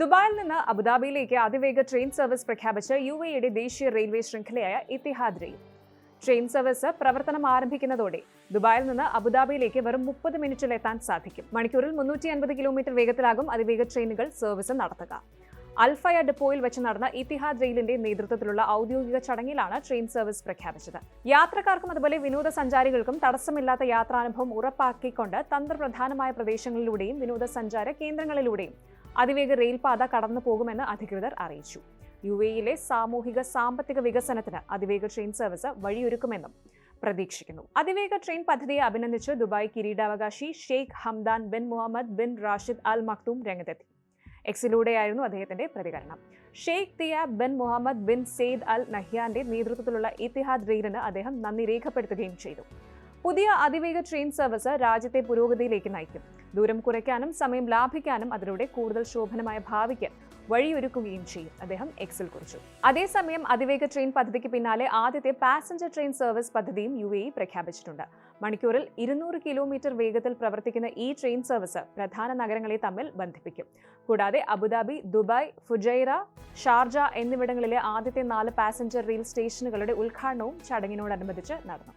ദുബായിൽ നിന്ന് അബുദാബിയിലേക്ക് അതിവേഗ ട്രെയിൻ സർവീസ് പ്രഖ്യാപിച്ച UAEയുടെ ദേശീയ റെയിൽവേ ശൃംഖലയായ ഇത്തിഹാദ് റെയിൽ. ട്രെയിൻ സർവീസ് പ്രവർത്തനം ആരംഭിക്കുന്നതോടെ ദുബായിൽ നിന്ന് അബുദാബിയിലേക്ക് വെറും 30 മിനിറ്റിൽ എത്താൻ സാധിക്കും. മണിക്കൂറിൽ 350 കിലോമീറ്റർ വേഗത്തിലാകും അതിവേഗ ട്രെയിനുകൾ സർവീസ് നടത്തുക. അൽഫയ ഡിപ്പോയിൽ വെച്ച് നടന്ന ഇത്തിഹാദ് റെയിലിന്റെ നേതൃത്വത്തിലുള്ള ഔദ്യോഗിക ചടങ്ങിലാണ് ട്രെയിൻ സർവീസ് പ്രഖ്യാപിച്ചത്. യാത്രക്കാർക്കും അതുപോലെ വിനോദസഞ്ചാരികൾക്കും തടസ്സമില്ലാത്ത യാത്രാനുഭവം ഉറപ്പാക്കിക്കൊണ്ട് തന്ത്രപ്രധാനമായ പ്രദേശങ്ങളിലൂടെയും വിനോദസഞ്ചാര കേന്ദ്രങ്ങളിലൂടെയും അതിവേഗ റെയിൽപാത കടന്നു പോകുമെന്ന് അധികൃതർ അറിയിച്ചു. UAEയിലെ സാമൂഹിക സാമ്പത്തിക വികസനത്തിന് അതിവേഗ ട്രെയിൻ സർവീസ് വഴിയൊരുക്കുമെന്നും പ്രതീക്ഷിക്കുന്നു. അതിവേഗ ട്രെയിൻ പദ്ധതിയെ അഭിനന്ദിച്ച് ദുബായ് കിരീടാവകാശി Sheikh Hamdan bin Mohammed bin Rashid Al Maktoum രംഗത്തെത്തി. എക്സിലൂടെയായിരുന്നു അദ്ദേഹത്തിന്റെ പ്രതികരണം. Sheikh Theyab bin Mohammed bin Zayed Al നഹ്യാന്റെ നേതൃത്വത്തിലുള്ള ഇത്തിഹാദ് റെയിലിന് അദ്ദേഹം നന്ദി രേഖപ്പെടുത്തുകയും ചെയ്തു. പുതിയ അതിവേഗ ട്രെയിൻ സർവീസ് രാജ്യത്തെ പുരോഗതിയിലേക്ക് നയിക്കും. ദൂരം കുറയ്ക്കാനും സമയം ലാഭിക്കാനും അതിലൂടെ കൂടുതൽ ശോഭനമായ ഭാവിക്ക് വഴിയൊരുക്കുകയും ചെയ്യും, അദ്ദേഹം എക്സിൽ കുറിച്ചു. അതേസമയം അതിവേഗ ട്രെയിൻ പദ്ധതിക്ക് പിന്നാലെ ആദ്യത്തെ പാസഞ്ചർ ട്രെയിൻ സർവീസ് പദ്ധതിയും UAE പ്രഖ്യാപിച്ചിട്ടുണ്ട്. മണിക്കൂറിൽ 200 കിലോമീറ്റർ വേഗത്തിൽ പ്രവർത്തിക്കുന്ന ഈ ട്രെയിൻ സർവീസ് പ്രധാന നഗരങ്ങളെ തമ്മിൽ ബന്ധിപ്പിക്കും. കൂടാതെ അബുദാബി, ദുബായ്, ഫുജൈറ, ഷാർജ എന്നിവിടങ്ങളിലെ ആദ്യത്തെ 4 പാസഞ്ചർ റെയിൽ സ്റ്റേഷനുകളുടെ ഉദ്ഘാടനവും ചടങ്ങിനോടനുബന്ധിച്ച് നടന്നു.